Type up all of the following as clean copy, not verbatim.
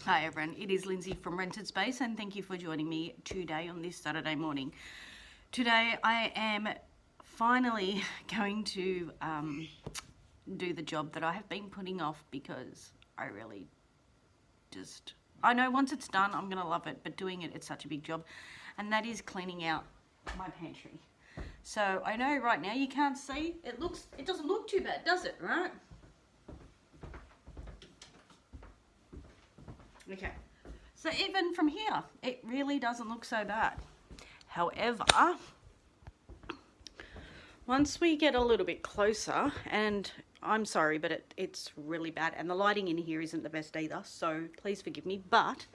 Hi everyone, it is Lindsay from Rented Space and thank you for joining me today on this Saturday morning. Today I am finally going to do the job that I have been putting off because I really I know once it's done I'm going to love it, but doing it's such a big job, and that is cleaning out my pantry. So I know right now you can't see, it doesn't look too bad, does it, right? Okay, so even from here, it really doesn't look so bad. However, once we get a little bit closer, and I'm sorry, but it's really bad, and the lighting in here isn't the best either, so please forgive me, but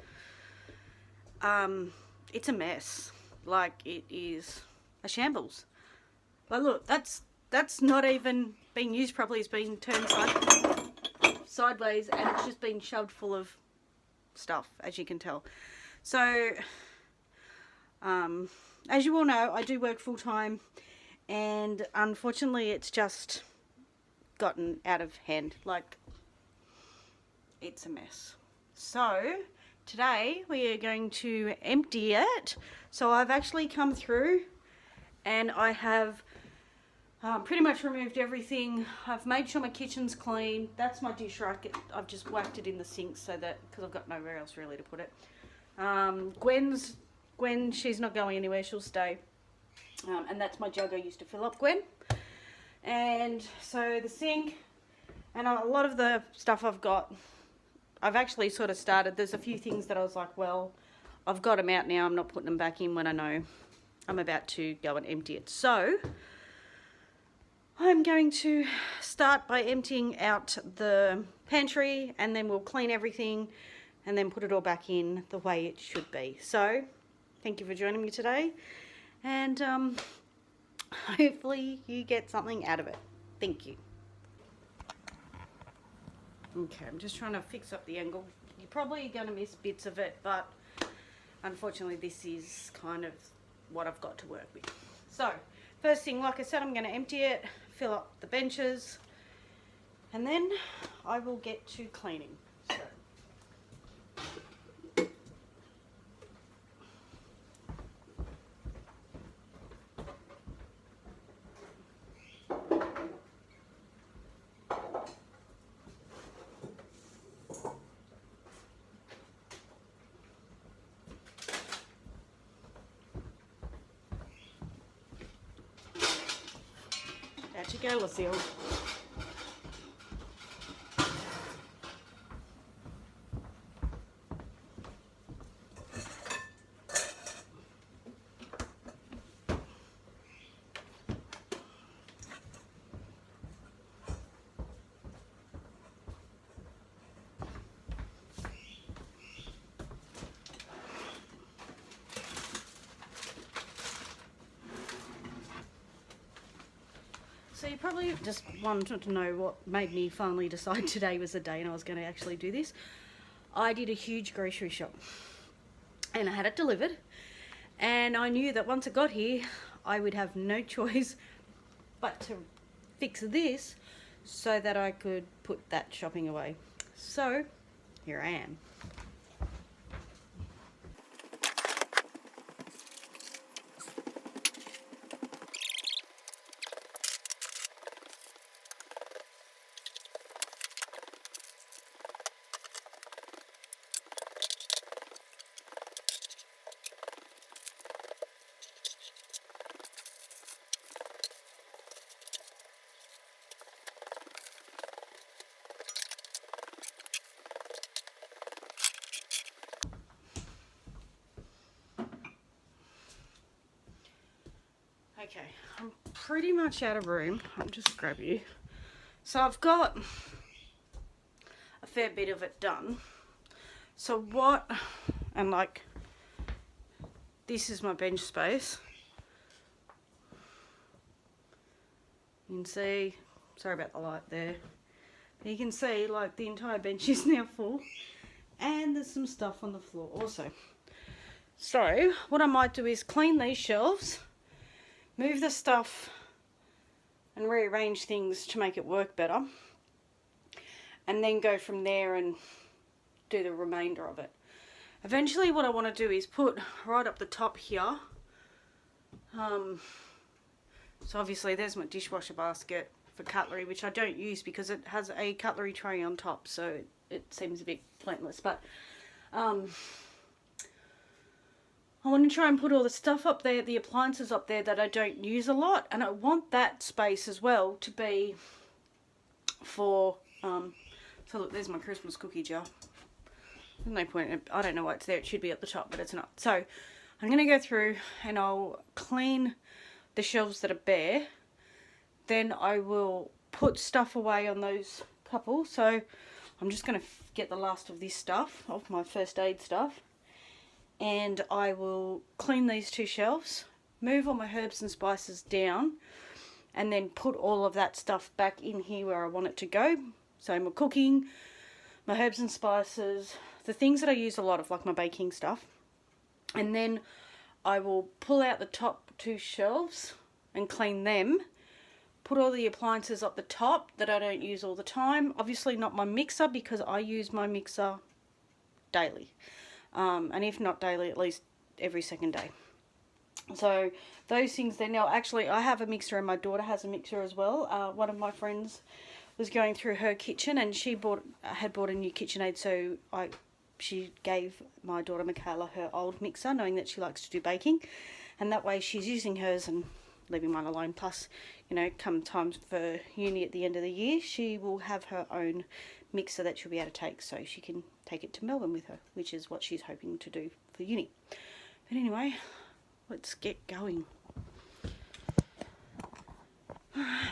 it's a mess. Like, it is a shambles. Like, look, that's not even being used properly. It's been turned sideways, and it's just been shoved full of stuff, as you can tell. So as you all know, I do work full-time, and unfortunately it's just gotten out of hand. Like, it's a mess. So today we are going to empty it. So I've actually come through and I have pretty much removed everything. I've made sure my kitchen's clean. That's my dish rack. I've just whacked it in the sink so that, because I've got nowhere else really to put it. Gwen, she's not going anywhere. She'll stay. And that's my jug I used to fill up Gwen. And so the sink and a lot of the stuff I've actually sort of started. There's a few things that I was like, well, I've got them out now. I'm not putting them back in when I know I'm about to go and empty it. So I'm going to start by emptying out the pantry, and then we'll clean everything and then put it all back in the way it should be. So thank you for joining me today, and hopefully you get something out of it. Thank you. Okay, I'm just trying to fix up the angle. You're probably going to miss bits of it, but unfortunately this is kind of what I've got to work with. So first thing, like I said, I'm going to empty it, fill up the benches, and then I will get to cleaning. So out you go, Lucille. So you probably just wanted to know what made me finally decide today was the day and I was going to actually do this. I did a huge grocery shop and I had it delivered, and I knew that once it got here I would have no choice but to fix this so that I could put that shopping away. So here I am. Okay, I'm pretty much out of room. I'll just grab you. So I've got a fair bit of it done. So and like, this is my bench space. You can see, sorry about the light there. But you can see like the entire bench is now full, and there's some stuff on the floor also. So what I might do is clean these shelves, move the stuff and rearrange things to make it work better, and then go from there and do the remainder of it. Eventually what I want to do is put right up the top here, so obviously there's my dishwasher basket for cutlery, which I don't use because it has a cutlery tray on top, so it seems a bit pointless. But I want to try and put all the stuff up there, the appliances up there that I don't use a lot, and I want that space as well to be for, so look, there's my Christmas cookie jar. There's no point, I don't know why it's there, it should be at the top, but it's not. So I'm going to go through and I'll clean the shelves that are bare. Then I will put stuff away on those couple. So I'm just going to get the last of this stuff, of my first aid stuff. And I will clean these two shelves, move all my herbs and spices down, and then put all of that stuff back in here where I want it to go. So my cooking, my herbs and spices, the things that I use a lot of, like my baking stuff. And then I will pull out the top two shelves and clean them. Put all the appliances up the top that I don't use all the time. Obviously not my mixer, because I use my mixer daily. And if not daily, at least every second day. So those things there. Now actually I have a mixer and my daughter has a mixer as well. One of my friends was going through her kitchen and she had bought a new KitchenAid, so she gave my daughter Michaela her old mixer, knowing that she likes to do baking, and that way she's using hers and leaving mine alone. Plus, you know, come times for uni at the end of the year, she will have her own mixer that she'll be able to take, so she can take it to Melbourne with her, which is what she's hoping to do for uni. But anyway, let's get going. Alright.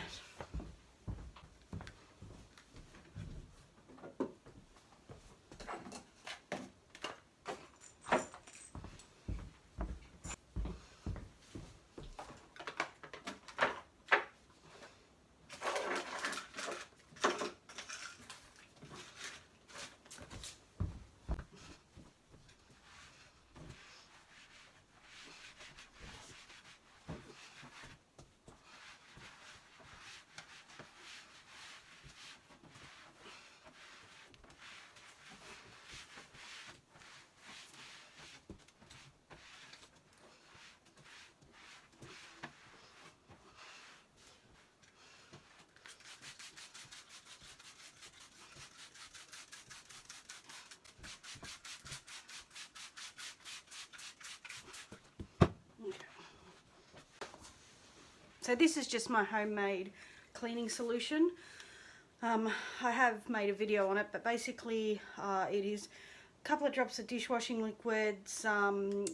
So this is just my homemade cleaning solution. I have made a video on it, but basically it is a couple of drops of dishwashing liquid, some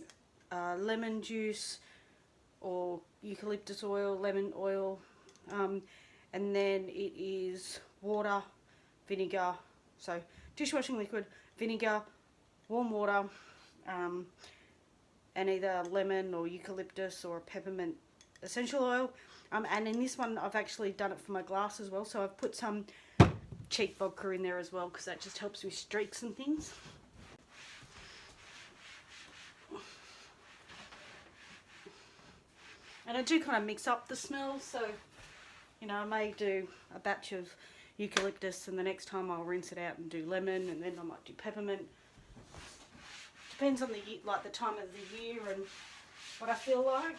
lemon juice or eucalyptus oil, lemon oil, and then it is water, vinegar, so dishwashing liquid, vinegar, warm water, and either lemon or eucalyptus or peppermint essential oil, and in this one I've actually done it for my glass as well, so I've put some cheap vodka in there as well, because that just helps with streaks and things. And I do kind of mix up the smells, so you know, I may do a batch of eucalyptus and the next time I'll rinse it out and do lemon, and then I might do peppermint. Depends on the time of the year and what I feel like.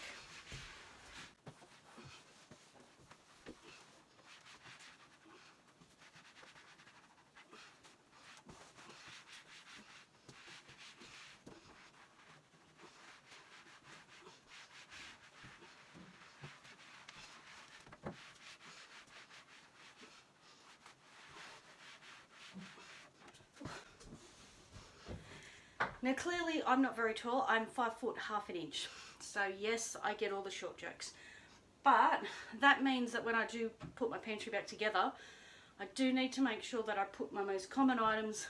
Now clearly I'm not very tall, I'm 5 foot half an inch, so yes, I get all the short jokes, but that means that when I do put my pantry back together, I do need to make sure that I put my most common items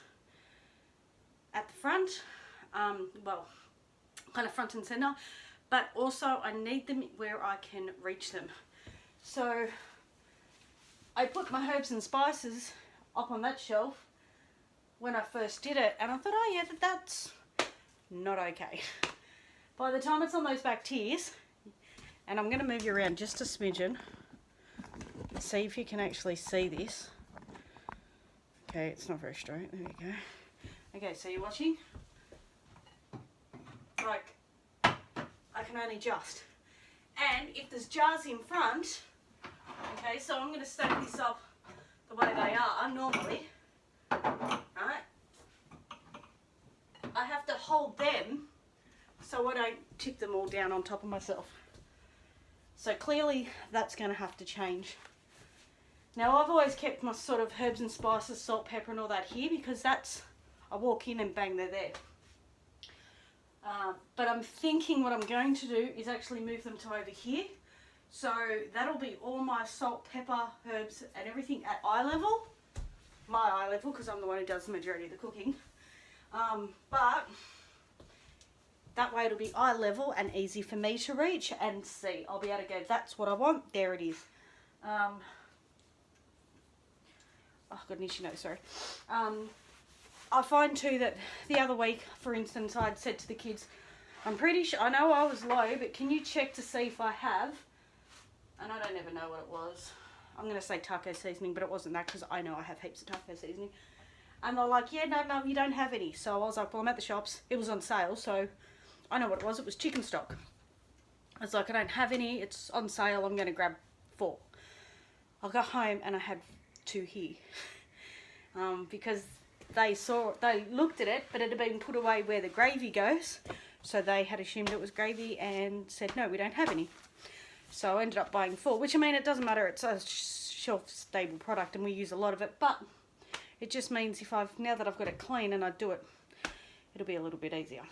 at the front, well, kind of front and center, but also I need them where I can reach them. So I put my herbs and spices up on that shelf when I first did it, and I thought, oh yeah, that's not okay. By the time it's on those back tiers, and I'm going to move you around just a smidgen, see if you can actually see this. Okay, it's not very straight, there we go. Okay, so you're watching? Like, I can only adjust. And if there's jars in front, okay, so I'm going to stack this up the way they are normally, right? I have to hold them so I don't tip them all down on top of myself. So clearly that's going to have to change. Now I've always kept my sort of herbs and spices, salt, pepper and all that here because that's, I walk in and bang, they're there. But I'm thinking what I'm going to do is actually move them to over here. So that'll be all my salt, pepper, herbs and everything at eye level. My eye level, because I'm the one who does the majority of the cooking. But that way it'll be eye level and easy for me to reach and see. I'll be able to go, that's what I want, there it is. Oh, I've got an issue note, sorry. I find too that the other week, for instance, I'd said to the kids, I'm pretty sure, I know I was low, but can you check to see if I have? And I don't ever know what it was. I'm going to say taco seasoning, but it wasn't that because I know I have heaps of taco seasoning. And they're like, yeah, no, you don't have any. So I was like, well, I'm at the shops. It was on sale, so I know what it was. It was chicken stock. I was like, I don't have any. It's on sale. I'm going to grab 4. I got home and I had 2 here. Because they looked at it, but it had been put away where the gravy goes. So they had assumed it was gravy and said, no, we don't have any. So I ended up buying 4, which I mean, it doesn't matter. It's a shelf-stable product and we use a lot of it. But it just means now that I've got it clean and I do it, it'll be a little bit easier.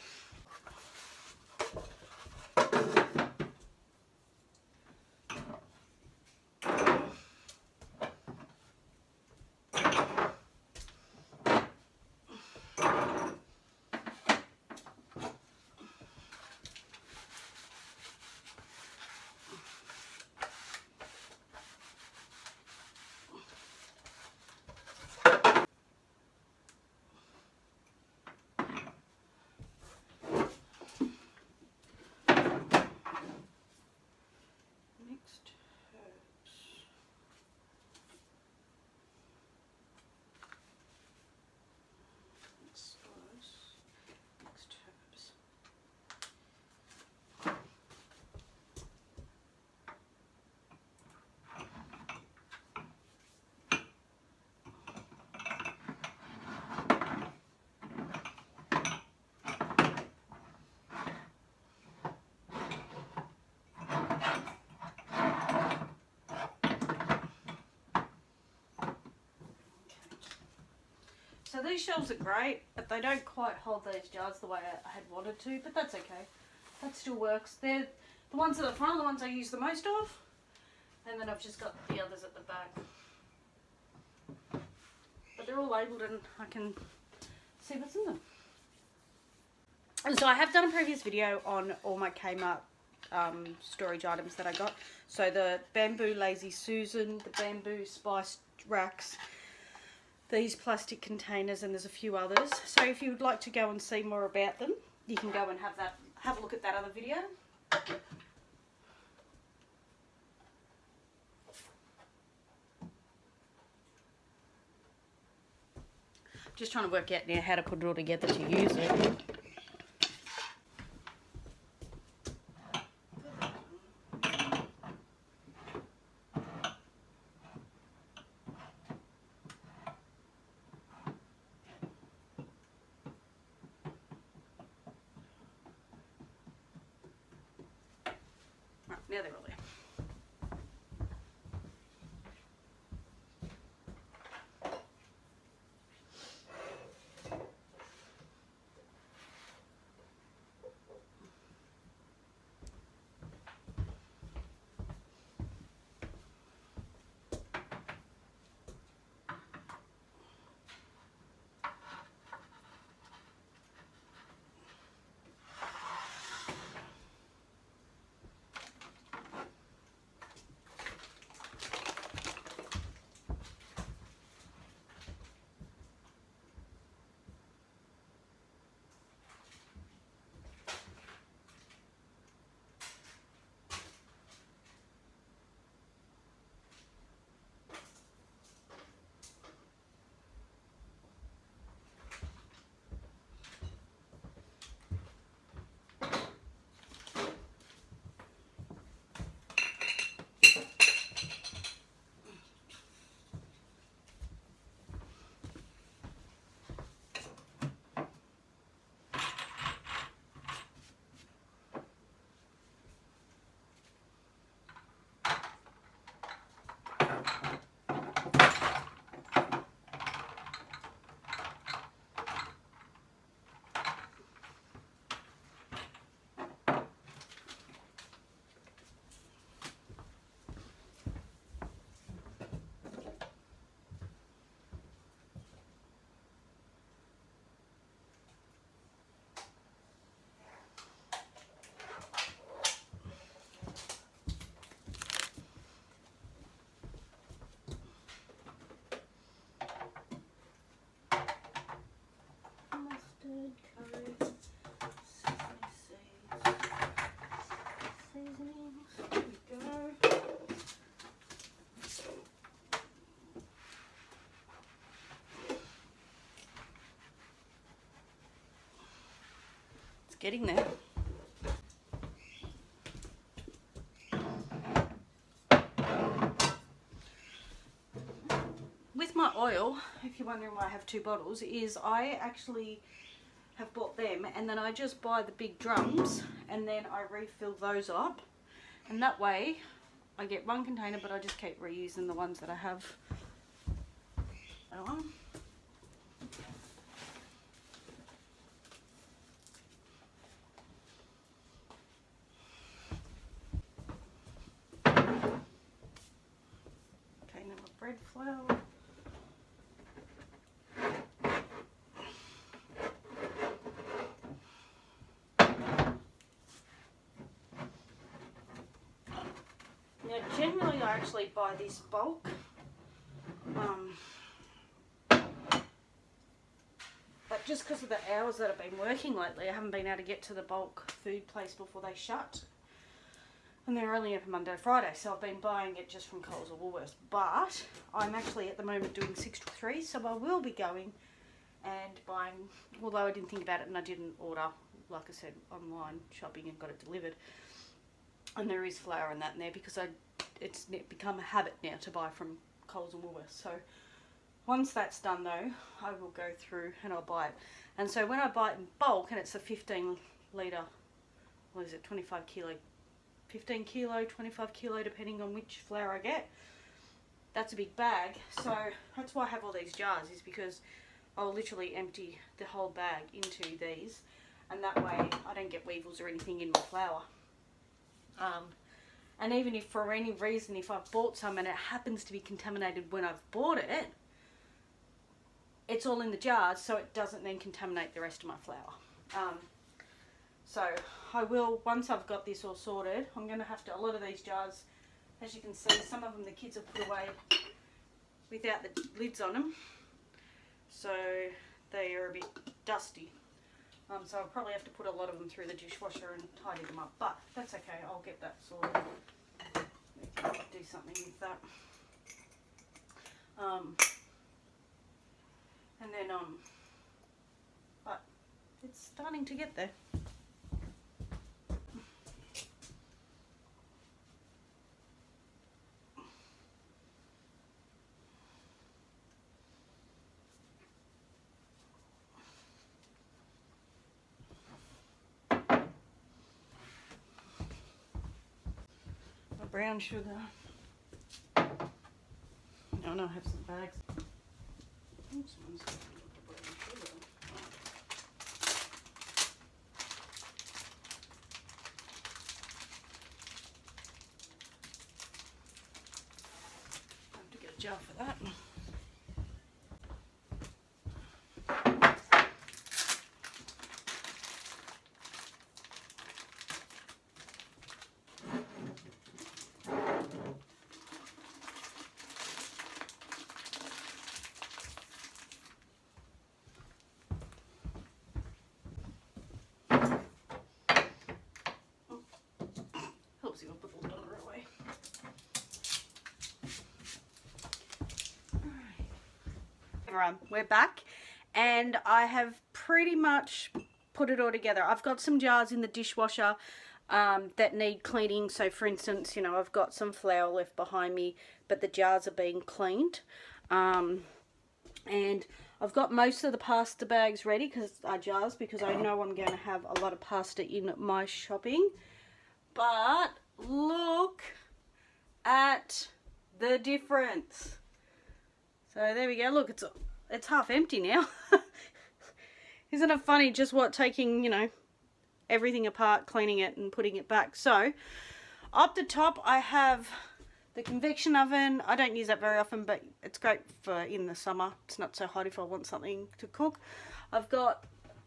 So these shelves are great, but they don't quite hold those jars the way I had wanted to, but that's okay. That still works. They're the ones at the front are the ones I use the most of, and then I've just got the others at the back. But they're all labelled and I can see what's in them. And so I have done a previous video on all my Kmart storage items that I got. So the bamboo Lazy Susan, the bamboo spice racks, these plastic containers, and there's a few others. So if you would like to go and see more about them, you can go and have a look at that other video. Just trying to work out now how to put it all together to use it. Now they're all there. getting there. With my oil, if you're wondering why I have 2 bottles, is I actually have bought them and then I just buy the big drums and then I refill those up, and that way I get 1 container, but I just keep reusing the ones that I have. Okay, now my bread flour. Now, generally I actually buy this bulk, but just because of the hours that I've been working lately, I haven't been able to get to the bulk food place before they shut, and they're only open Monday to Friday, so I've been buying it just from Coles or Woolworths. But I'm actually at the moment doing 6 to 3, so I will be going and buying, although I didn't think about it and I didn't order, like I said, online shopping and got it delivered. And there is flour and that in there because it's become a habit now to buy from Coles and Woolworths. So once that's done though, I will go through and I'll buy it. And so when I buy it in bulk, and it's a 15 litre, what is it, 25 kilo, 15 kilo, 25 kilo, depending on which flour I get. That's a big bag. So that's why I have all these jars, is because I'll literally empty the whole bag into these, and that way I don't get weevils or anything in my flour. And even if for any reason, if I've bought some and it happens to be contaminated when I've bought it, it's all in the jars, so it doesn't then contaminate the rest of my flour. So I will, once I've got this all sorted, I'm going to have to, a lot of these jars, as you can see, some of them the kids have put away without the lids on them, so they are a bit dusty. So I'll probably have to put a lot of them through the dishwasher and tidy them up, but that's okay, I'll get that sorted. We can do something with that. And then, but it's starting to get there. Brown sugar. Oh no, I have some bags. Oops, one's got a little brown sugar. I have to get a jar for that. Helps you put the lid away. Everyone, we're back, and I have pretty much put it all together. I've got some jars in the dishwasher that need cleaning. So for instance, you know, I've got some flour left behind me, but the jars are being cleaned. And I've got most of the pasta bags ready, jars, because I know I'm going to have a lot of pasta in my shopping. But look at the difference. So there we go. Look, it's half empty now. Isn't it funny just what taking, you know, everything apart, cleaning it and putting it back. So up the top I have the convection oven. I don't use that very often, but it's great for in the summer. It's not so hot if I want something to cook. I've got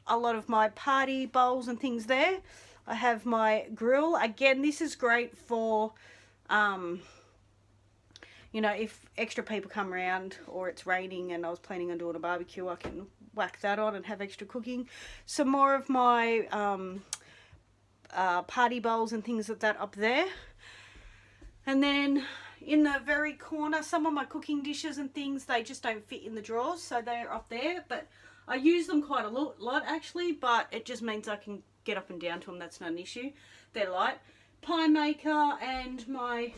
a lot of my party bowls and things there. I have my grill. Again, this is great for, you know, if extra people come around or it's raining and I was planning on doing a barbecue, I can whack that on and have extra cooking. Some more of my party bowls and things like that up there. And then in the very corner, some of my cooking dishes and things, they just don't fit in the drawers, so they're up there. But I use them quite a lot actually, but it just means I can get up and down to them. That's not an issue. They're light. Pie maker and my,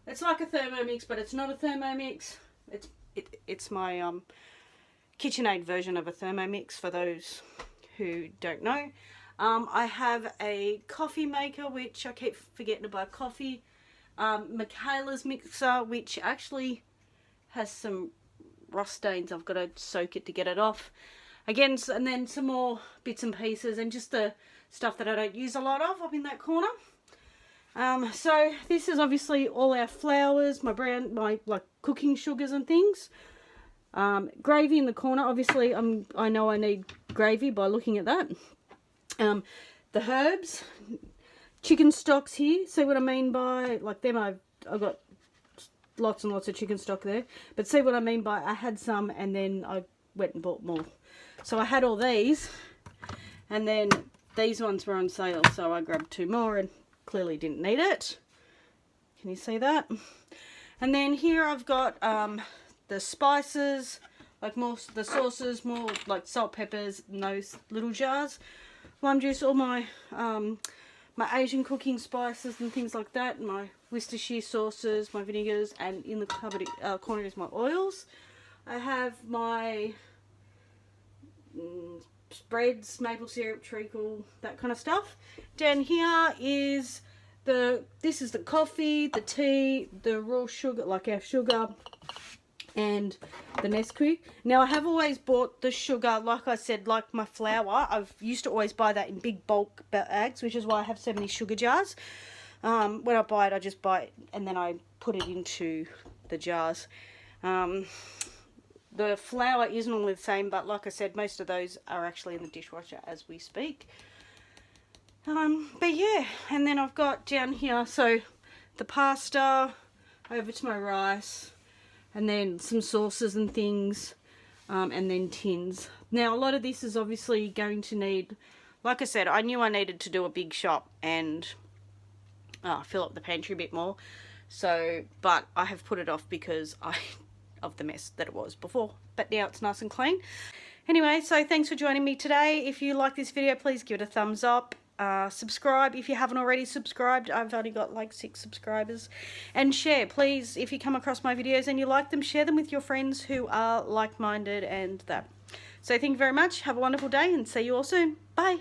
it's like a Thermomix, but it's not a Thermomix. It's my KitchenAid version of a Thermomix for those who don't know. I have a coffee maker, which I keep forgetting to buy coffee. Michaela's mixer, which actually has some rust stains. I've got to soak it to get it off. Again, and then some more bits and pieces and just the stuff that I don't use a lot of up in that corner. So this is obviously all our flours, my like cooking sugars and things. Gravy in the corner. Obviously, I know I need gravy by looking at that. The herbs, chicken stocks here. See what I mean by, like them, I've got lots and lots of chicken stock there. But see what I mean by I had some and then I went and bought more. So I had all these and then these ones were on sale, so I grabbed 2 more and clearly didn't need it. Can you see that? And then here I've got the spices, like more the sauces, more like salt, peppers, in those little jars. Lime juice, all my my Asian cooking spices and things like that, my Worcestershire sauces, my vinegars, and in the cupboard corner is my oils. I have my spreads, maple syrup, treacle, that kind of stuff. Down here is this is the coffee, the tea, the raw sugar, like our sugar, and the Nesquik. Now I have always bought the sugar, like I said, like my flour. I've used to always buy that in big bulk bags, which is why I have so many sugar jars. When I buy it, I just buy it and then I put it into the jars. The flour is normally the same, but like I said, most of those are actually in the dishwasher as we speak. But yeah, and then I've got down here, so the pasta, over to my rice, and then some sauces and things, and then tins. Now a lot of this is obviously going to need, like I said, I knew I needed to do a big shop and fill up the pantry a bit more. So, but I have put it off because of the mess that it was before. But now it's nice and clean. Anyway, so thanks for joining me today. If you like this video, please give it a thumbs up. Subscribe if you haven't already subscribed. I've only got like 6 subscribers. And share, please, if you come across my videos and you like them, share them with your friends who are like-minded and that. So thank you very much. Have a wonderful day and see you all soon. Bye.